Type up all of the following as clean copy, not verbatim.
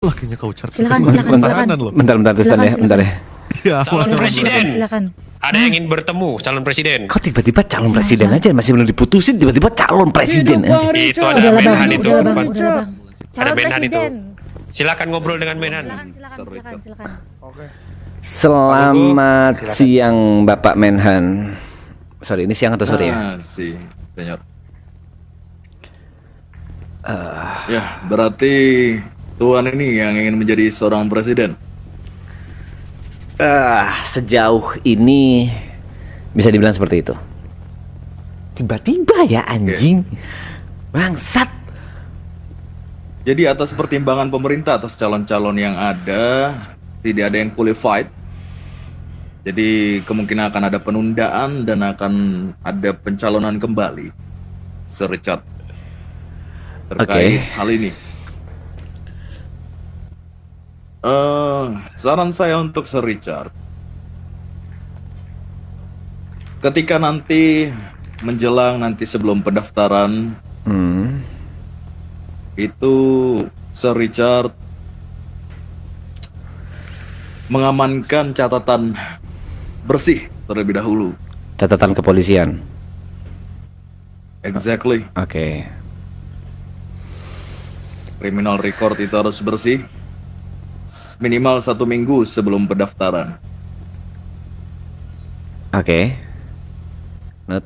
Lakinya kau cari. Silakan. Bentar Tristan ya, bentar ya. Calon presiden. Silakan. Ada yang ingin bertemu calon presiden. Kok tiba-tiba calon presiden aja, masih belum diputusin tiba-tiba calon presiden aja. Itu ada Udahlah Menhan bang, itu. udahlah bang. Calon Menhan itu. presiden. Silakan ngobrol dengan Menhan. Silakan. Selamat siang Bapak Menhan. Sorry, ini siang atau sore ya? Si, senyor. Ya, berarti Tuan ini yang ingin menjadi seorang presiden. Sejauh ini bisa dibilang seperti itu. Tiba-tiba ya anjing. Bangsat. Jadi atas pertimbangan pemerintah atas calon-calon yang ada, tidak ada yang qualified. Jadi kemungkinan akan ada penundaan dan akan ada pencalonan kembali, Sir Richard, terkait hal ini. Saran saya untuk Sir Richard, ketika nanti menjelang nanti sebelum pendaftaran, itu Sir Richard mengamankan catatan bersih terlebih dahulu. Catatan kepolisian. Exactly. Oke. Criminal record itu harus bersih. Minimal 1 minggu sebelum pendaftaran. Oke. Not.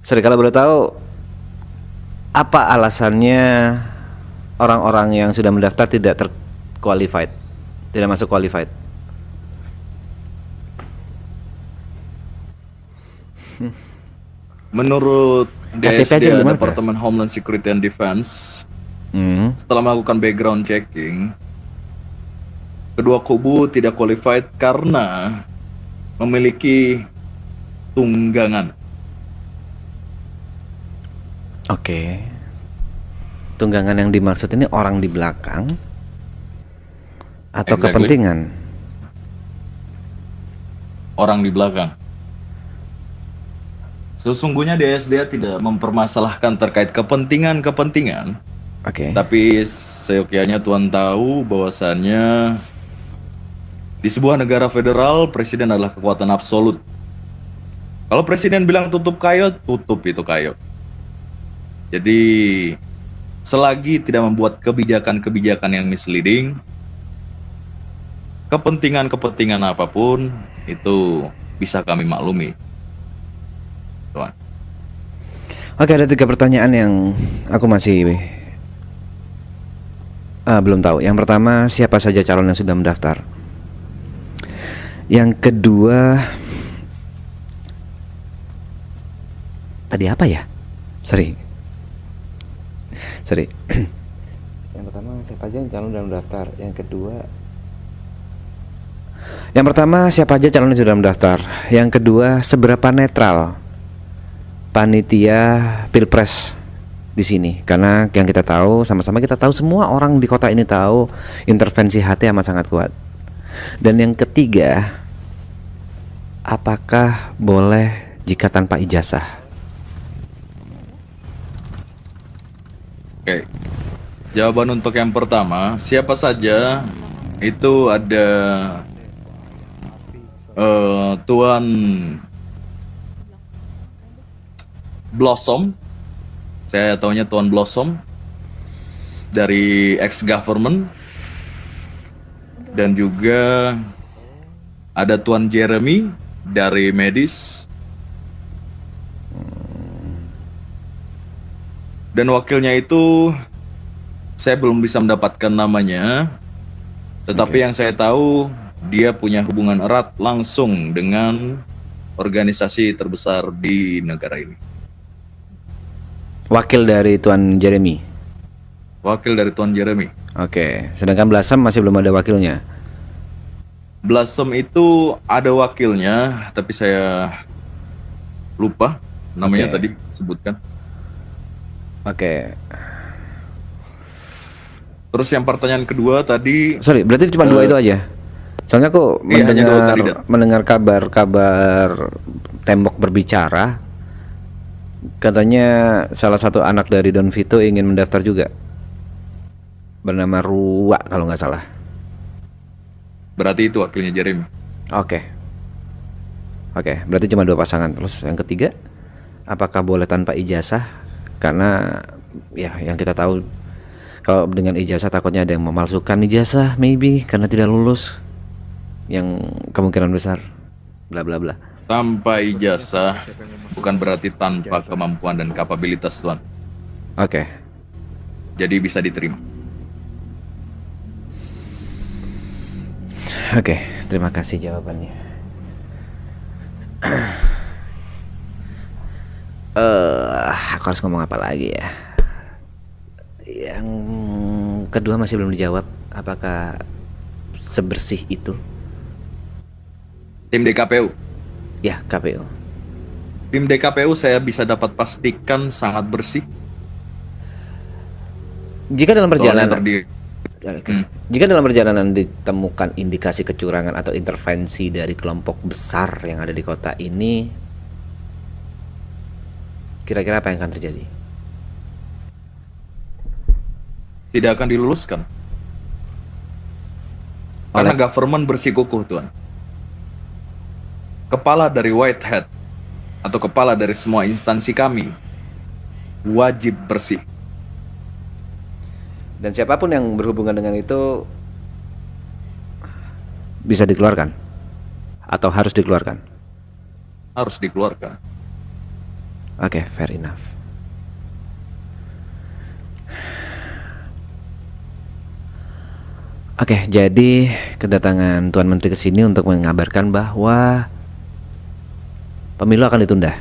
Sorry, kalau boleh tahu apa alasannya orang-orang yang sudah mendaftar tidak terqualified, tidak masuk qualified? Menurut KTP aja DSD gimana? Departemen Homeland Security and Defense, setelah melakukan background checking, kedua kubu tidak qualified karena memiliki tunggangan. Oke. Tunggangan yang dimaksud ini orang di belakang atau Exactly. kepentingan? Orang di belakang. Sesungguhnya DSDA tidak mempermasalahkan terkait kepentingan-kepentingan. Oke. Tapi seyogyanya Tuan tahu bahwasannya di sebuah negara federal, presiden adalah kekuatan absolut. Kalau presiden bilang tutup kayo, tutup itu kayo. Jadi selagi tidak membuat kebijakan-kebijakan yang misleading, kepentingan-kepentingan apapun itu bisa kami maklumi. Tuan. Oke, ada 3 pertanyaan yang aku masih belum tahu. Yang pertama, siapa saja calon yang sudah mendaftar? Yang kedua, tadi apa ya? Sorry. Yang pertama, siapa aja yang calon sudah mendaftar? Yang kedua, yang pertama, siapa aja calon yang sudah mendaftar? Yang kedua, seberapa netral panitia pilpres di sini? Karena yang kita tahu, sama-sama kita tahu, semua orang di kota ini tahu intervensi HT amat sangat kuat. Dan yang ketiga, apakah boleh jika tanpa ijazah? Oke. Jawaban untuk yang pertama, siapa saja itu ada Tuan Blossom. Saya taunya Tuan Blossom dari ex-government. Dan juga ada Tuan Jeremy dari Medis. Dan wakilnya itu saya belum bisa mendapatkan namanya. Tetapi yang saya tahu dia punya hubungan erat langsung dengan organisasi terbesar di negara ini. Wakil dari Tuan Jeremy. Wakil dari Tuan Jeremy. Oke, sedangkan Blossom masih belum ada wakilnya. Blossom itu ada wakilnya, tapi saya lupa namanya tadi sebutkan. Oke. Terus yang pertanyaan kedua tadi, Sorry, berarti cuma 2 itu aja. Soalnya aku Iya, hanya 2 tadi, Dan. mendengar kabar tembok berbicara, katanya salah satu anak dari Don Vito ingin mendaftar juga. bernama Rua kalau nggak salah. Berarti itu wakilnya Jeremy. Oke. Oke, berarti cuma 2 pasangan. Terus yang ketiga, apakah boleh tanpa ijazah? Karena ya yang kita tahu kalau dengan ijazah takutnya ada yang memalsukan ijazah, maybe karena tidak lulus, yang kemungkinan besar, bla bla bla. Tanpa ijazah bukan berarti tanpa kemampuan dan kapabilitas, Tuan. Oke. Jadi bisa diterima. Oke, terima kasih jawabannya. Aku harus ngomong apa lagi ya? Yang kedua masih belum dijawab. Apakah sebersih itu? Tim DKPU. Ya, KPU. Tim DKPU saya bisa dapat pastikan sangat bersih. Jika dalam Soalnya perjalanan terdiri. Jika dalam perjalanan ditemukan indikasi kecurangan atau intervensi dari kelompok besar yang ada di kota ini, kira-kira apa yang akan terjadi? Tidak akan diluluskan. Karena government bersikukuh, Tuan. Kepala dari Whitehead atau kepala dari semua instansi kami wajib bersih. Dan siapapun yang berhubungan dengan itu bisa dikeluarkan atau harus dikeluarkan. Harus dikeluarkan. Oke, fair enough. Oke, jadi kedatangan Tuan Menteri ke sini untuk mengabarkan bahwa pemilu akan ditunda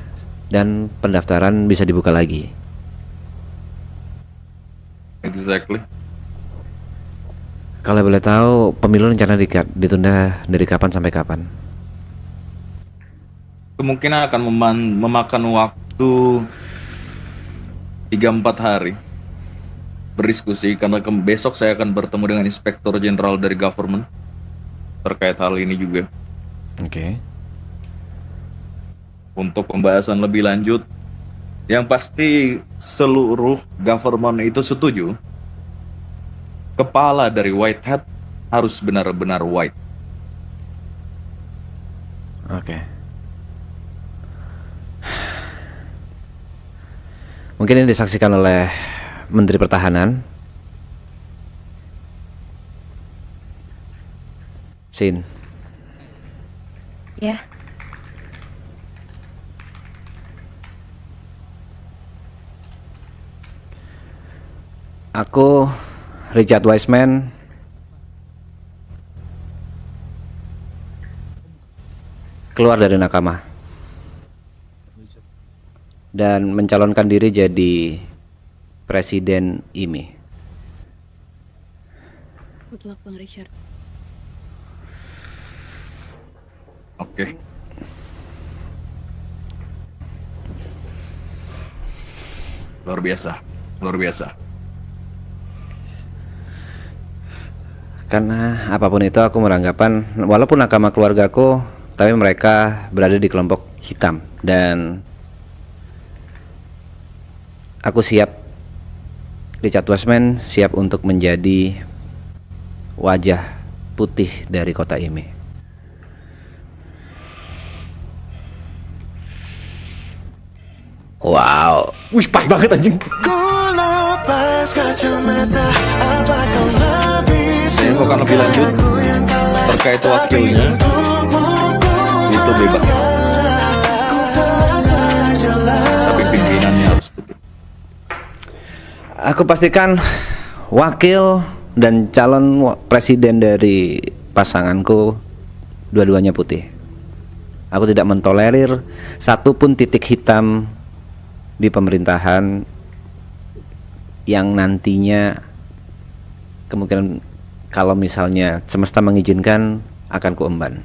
dan pendaftaran bisa dibuka lagi. Exactly. Kalau boleh tahu, pemilu rencana ditunda dari kapan sampai kapan? Kemungkinan akan memakan waktu 3-4 hari berdiskusi, karena besok saya akan bertemu dengan Inspektur Jenderal dari government terkait hal ini juga. Oke. Untuk pembahasan lebih lanjut, yang pasti seluruh government itu setuju kepala dari Whitehead harus benar-benar white. Oke. Mungkin ini disaksikan oleh Menteri Pertahanan. Sin. Ya. Aku Richard Wiseman keluar dari Nakama dan mencalonkan diri jadi Presiden IMI. Good luck, Bang Richard. Oke. Luar biasa, luar biasa. Karena apapun itu aku beranggapan walaupun nakama keluargaku, tapi mereka berada di kelompok hitam dan aku siap, Richard Wiseman siap untuk menjadi wajah putih dari kota ini. Wow, wih pas banget anjing. Infokan lebih lanjut terkait wakilnya itu bebas, tapi pimpinannya harus putih. Aku pastikan wakil dan calon presiden dari pasanganku dua-duanya putih. Aku tidak mentolerir satupun titik hitam di pemerintahan yang nantinya kemungkinan kalau misalnya semesta mengizinkan akan kuemban.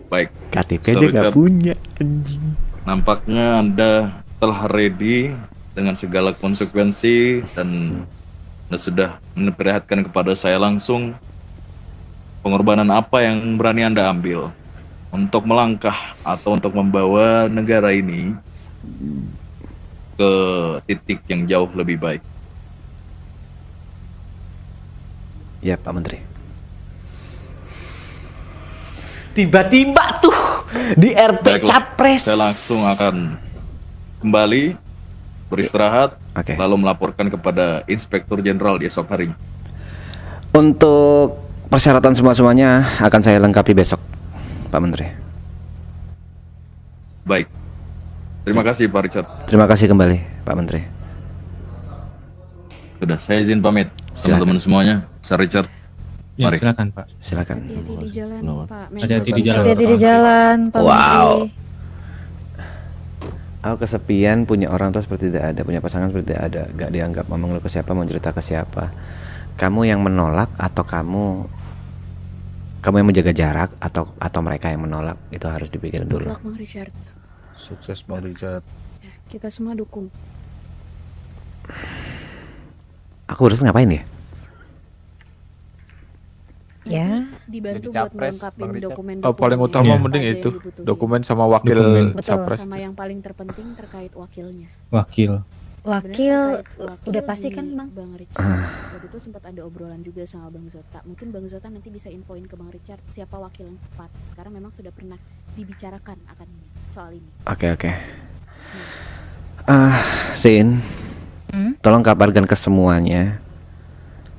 Baik, KTP Sir aja nggak Richard, punya anjing. nampaknya Anda telah ready dengan segala konsekuensi dan Anda sudah memperlihatkan kepada saya langsung pengorbanan apa yang berani Anda ambil untuk melangkah atau untuk membawa negara ini ke titik yang jauh lebih baik. Ya Pak Menteri. Tiba-tiba tuh di RP Baiklah, Capres. saya langsung akan kembali beristirahat, Oke. lalu melaporkan kepada Inspektur Jenderal di esok hari. Untuk persyaratan semuanya akan saya lengkapi besok, Pak Menteri. Baik. Terima kasih Pak Richard. Terima kasih kembali, Pak Menteri. Sudah, saya izin pamit. Silakan. Teman-teman semuanya, saya Richard. Ya, Mari. silakan Pak. Silakan. Hati-hati di jalan, Pak. Hati-hati di jalan. Hati-hati di jalan, Pak Wow. Menteri. Aku kesepian, punya orang tua seperti tidak ada, punya pasangan seperti tidak ada, gak dianggap, mau mengeluh ke siapa, mau cerita ke siapa. Kamu yang menolak atau kamu yang menjaga jarak atau mereka yang menolak, itu harus dipikirin dulu. Selamat Bang Richard. Sukses Bang Richard. Ya, kita semua dukung. Aku harus ngapain ya? Ya, dibantu Jadi buat capres, melengkapi Bang Richard. dokumen-dokumen. Paling utama Iya. mending apa aja itu yang dibutuhin. dokumen sama wakil Dokumen. Betul, capres. sama yang paling terpenting terkait wakilnya. Wakil. Sebenarnya terkait udah pasti di kan, Bang? Bang Richard. Waktu itu sempat ada obrolan juga sama Bang Zota. Mungkin Bang Zota nanti bisa infoin ke Bang Richard siapa wakil yang tepat. Karena memang sudah pernah dibicarakan akan ini, soal ini. Oke. Sin, tolong kabarkan ke semuanya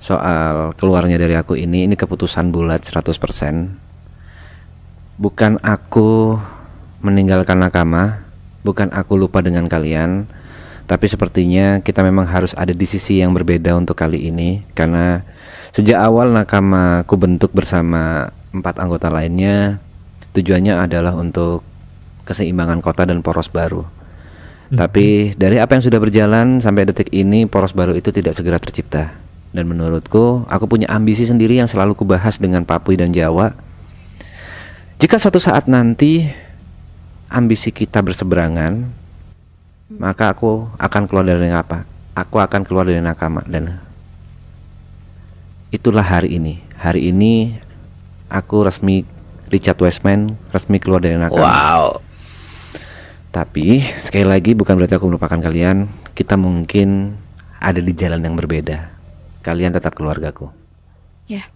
soal keluarnya dari aku ini keputusan bulat 100%. Bukan aku meninggalkan nakama, bukan aku lupa dengan kalian, tapi sepertinya kita memang harus ada di sisi yang berbeda untuk kali ini. Karena sejak awal nakama ku bentuk bersama 4 anggota lainnya, tujuannya adalah untuk keseimbangan kota dan poros baru. Tapi dari apa yang sudah berjalan sampai detik ini, poros baru itu tidak segera tercipta. Dan menurutku, aku punya ambisi sendiri yang selalu kubahas dengan Papui dan Jawa. Jika suatu saat nanti ambisi kita berseberangan, maka aku akan keluar dari apa? Aku akan keluar dari nakama, dan itulah hari ini. Hari ini aku resmi, Richard Westman resmi keluar dari nakama. Wow. Tapi sekali lagi bukan berarti aku melupakan kalian. Kita mungkin ada di jalan yang berbeda. Kalian tetap keluargaku. Ya,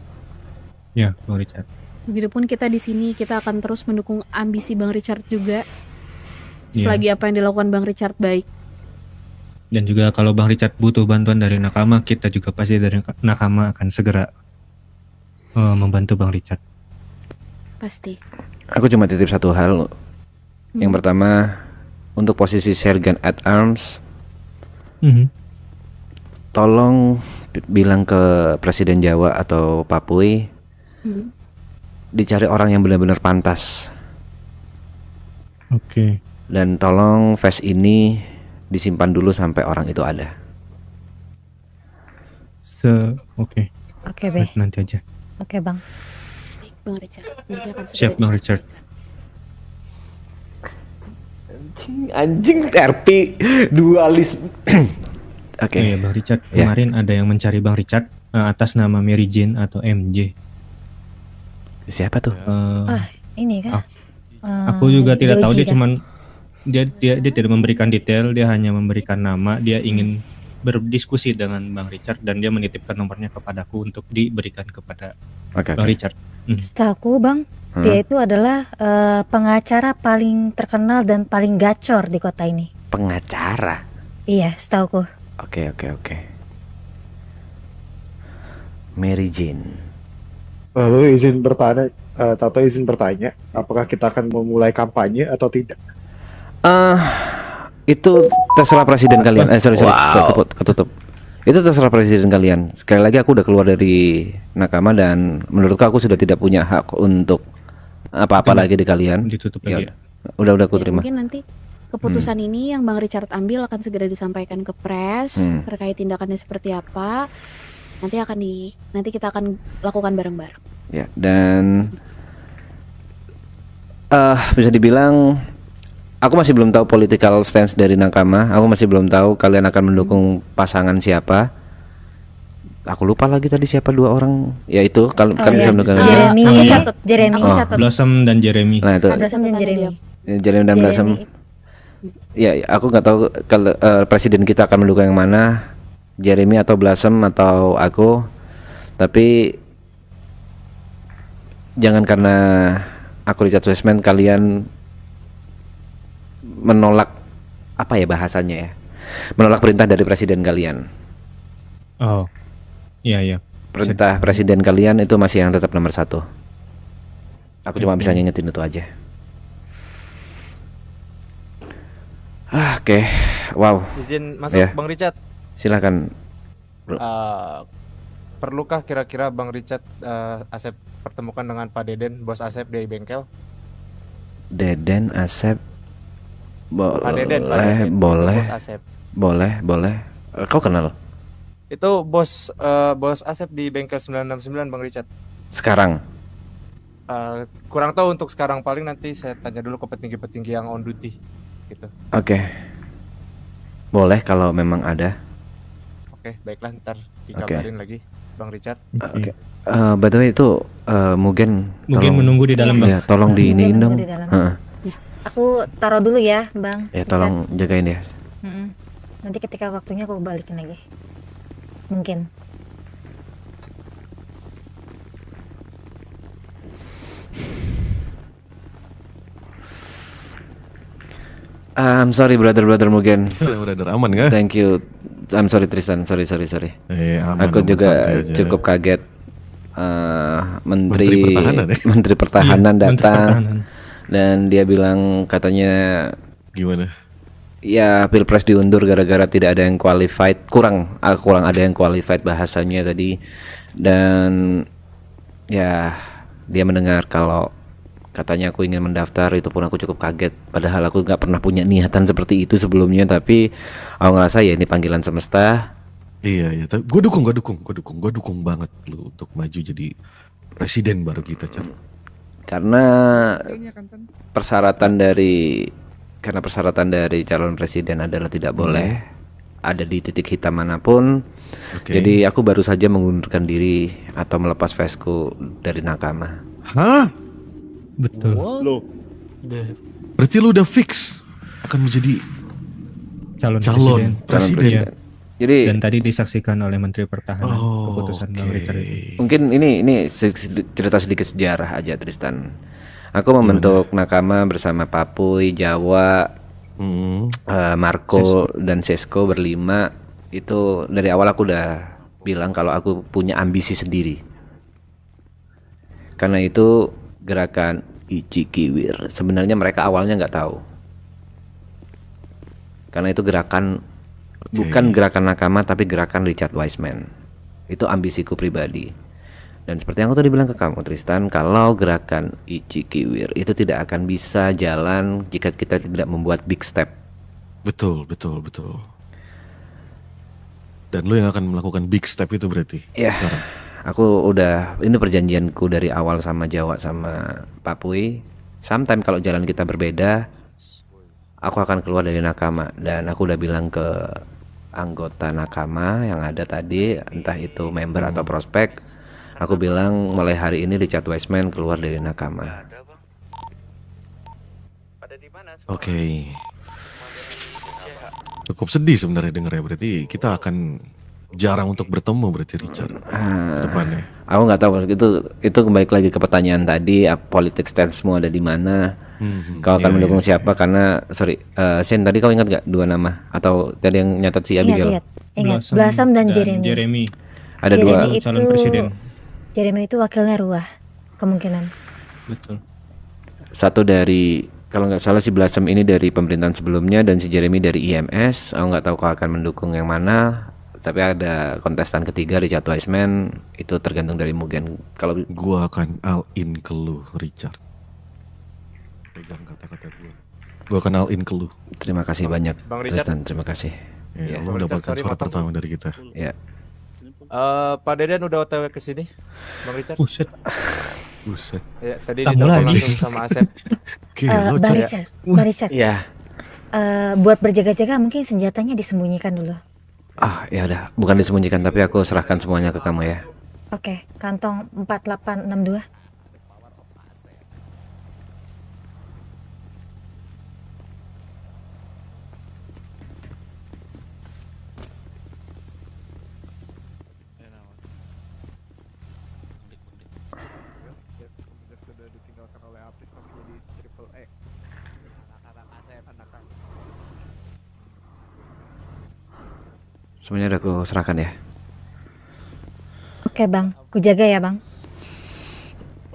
Ya, Bang Richard. begitupun kita di sini, kita akan terus mendukung ambisi Bang Richard juga. Iya. Selagi apa yang dilakukan Bang Richard baik. Dan juga kalau Bang Richard butuh bantuan dari nakama, kita juga pasti dari nakama akan segera membantu Bang Richard. Pasti. Aku cuma titip satu hal. Yang pertama, untuk posisi Sergeant at Arms, tolong bilang ke Presiden Jawa atau Papui, dicari orang yang benar-benar pantas. Oke. Dan tolong face ini disimpan dulu sampai orang itu ada. Oke. Oke, Be. Nanti aja. Oke, Bang. Baik, Bang Richard. Nanti akan segera Siap, Bang disampaikan. Richard. Anjing RP dualisme. Oke. Iya, Bang Richard. Ya. Kemarin ada yang mencari Bang Richard atas nama Mary Jane atau MJ. Siapa tuh? Ini kan. Aku juga tidak tahu, dia Doji, kan? cuman dia tidak memberikan detail, dia hanya memberikan nama, dia ingin berdiskusi dengan Bang Richard dan dia menitipkan nomornya kepadaku untuk diberikan kepada Oke. Bang Richard. Setahuku, Bang, dia itu adalah pengacara paling terkenal dan paling gacor di kota ini. Pengacara. Iya, setahuku. Oke. Mary Jane. Lalu izin bertanya, apakah kita akan memulai kampanye atau tidak? Itu terserah presiden kalian. Sorry, ketutup. Itu terserah presiden kalian. Sekali lagi aku udah keluar dari nakama dan menurutku aku sudah tidak punya hak untuk apa-apa lagi di kalian. Ditutup Ya, lagi. udah aku Ya, terima. mungkin nanti keputusan ini yang Bang Richard ambil akan segera disampaikan ke pres terkait tindakannya seperti apa. Nanti kita akan lakukan bareng-bareng. Ya, dan bisa dibilang aku masih belum tahu political stance dari nakama. Aku masih belum tahu kalian akan mendukung pasangan siapa. Aku lupa lagi tadi siapa dua orang. Ya itu kalau kalian bisa mendukung. Jeremy, Aku catat. Jeremy. Aku catat. Blossom dan Jeremy. Nah itu Blossom dan Jeremy. Jeremy dan Blossom. Ya, aku nggak tahu kalau presiden kita akan mendukung yang mana, Jeremy atau Blossom atau aku. Tapi jangan karena aku Richard Wiseman kalian menolak, apa ya bahasanya ya, menolak perintah dari presiden kalian. Oh, iya. Perintah presiden kalian itu masih yang tetap nomor 1. Aku cuma bisa ngingetin itu aja. Oke. Wow. Izin masuk Ya. Bang Richard. Silakan. Perlukah kira-kira Bang Richard Asep pertemukan dengan Pak Deden, bos Asep di bengkel? Deden, Asep, Pak Deden, boleh, bos Asep. boleh. Kau kenal? Itu bos Asep di bengkel 969 Bang Richard. Sekarang? Kurang tahu untuk sekarang, paling nanti saya tanya dulu ke petinggi-petinggi yang on duty gitu. Oke. Boleh kalau memang ada. Oke, baiklah, ntar dikabarin lagi Bang Richard. Oke. By the way itu Mugen tolong, menunggu di dalam, Bang. ya, tolong diiniin dong. Di dalam. Heeh. Aku taruh dulu ya, Bang. Ya tolong jagain ya. Nanti ketika waktunya aku balikin lagi. Mungkin. I'm sorry brother Mugen. Brother aman nggak? Thank you. I'm sorry Tristan. Sorry. Aman, Aku aman, juga santai aja. cukup kaget. Menteri Pertahanan ya? Menteri Pertahanan Iya, Menteri datang Pertahanan. dan dia bilang katanya Gimana? ya Pilpres diundur gara-gara tidak ada yang qualified, kurang ada yang qualified bahasanya tadi, dan ya dia mendengar kalau katanya aku ingin mendaftar, itu pun aku cukup kaget padahal aku nggak pernah punya niatan seperti itu sebelumnya, tapi aku ngerasa ya ini panggilan semesta. Iya. Tapi gue dukung banget lu untuk maju jadi presiden baru kita, Cak. Karena persyaratan dari calon presiden adalah tidak boleh ada di titik hitam manapun. Jadi aku baru saja mengundurkan diri atau melepas vesku dari Nakama. Hah? Betul. Berarti lu udah fix akan menjadi calon presiden. Jadi dan tadi disaksikan oleh Menteri Pertahanan keputusan Bang Richard itu. mungkin ini cerita sedikit sejarah aja Tristan. Aku membentuk Nakama bersama Papuy, Jawa, Marco dan Sesko berlima. Itu dari awal aku udah bilang kalau aku punya ambisi sendiri. Karena itu gerakan Ichikiwir sebenarnya mereka awalnya nggak tahu. Karena itu gerakan bukan gerakan Nakama tapi gerakan Richard Wiseman. Itu ambisiku pribadi. Dan seperti yang aku tadi bilang ke kamu Tristan, kalau gerakan Ichikiwir itu tidak akan bisa jalan jika kita tidak membuat big step. Betul. Dan lu yang akan melakukan big step itu berarti sekarang. Aku udah, ini perjanjianku dari awal sama Jawa sama Papuy. Sometime kalau jalan kita berbeda, aku akan keluar dari Nakama. Dan aku udah bilang ke anggota Nakama yang ada tadi, entah itu member atau prospek, aku bilang mulai hari ini Richard Wiseman keluar dari Nakama. Oke. Cukup sedih sebenarnya dengarnya, berarti kita akan jarang untuk bertemu berarti Richard depannya. Aku nggak tahu, itu kembali lagi ke pertanyaan tadi, politik stance-mu ada di mana? Kau akan mendukung siapa? Karena Sen, tadi kau ingat nggak 2 nama atau tadi yang nyatat si Abigail? Ingat. Blossom dan Jeremy. Ada Jeremy 2 calon presiden. Jeremy itu wakilnya Ruah kemungkinan. Betul. Satu dari, kalau nggak salah si Blossom ini dari pemerintahan sebelumnya dan si Jeremy dari IMS. Aku nggak tahu kau akan mendukung yang mana. Tapi ada kontestan ketiga Richard Wiseman, itu tergantung dari Mugen. Kalau gua akan all in ke lu Richard. Pegang kata-kata gua akan all in ke lu. Terima kasih banyak Bang Richard. Tristan, terima kasih. Ya, lu mendapatkan suara pertama dari kita. Ya. Pak Deden udah OTW ke sini, Bang Richard. Buset. Ya, tadi Tamu ditelepon lagi. langsung sama Asep. Bang Richard. Ya. Buat berjaga-jaga mungkin senjatanya disembunyikan dulu. Ya udah, bukan disembunyikan tapi aku serahkan semuanya ke kamu ya. Oke, kantong 4862. Semuanya udah aku serahkan ya. Oke bang, ku jaga ya bang.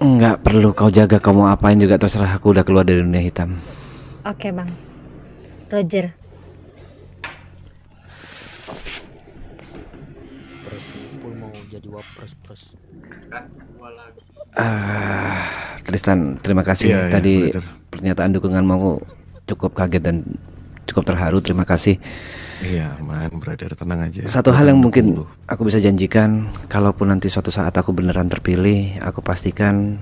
Nggak perlu kau jaga, kau mau apain juga terserah, aku udah keluar dari dunia hitam. Oke bang. Roger. Tersimpul mau jadi wapres. Tristan, terima kasih Iya, tadi brother. pernyataan dukunganmu cukup kaget dan cukup terharu. Terima kasih. Iya, man, brother, tenang aja. Satu Gua hal akan yang mendukung mungkin lu. aku bisa janjikan, kalaupun nanti suatu saat aku beneran terpilih, aku pastikan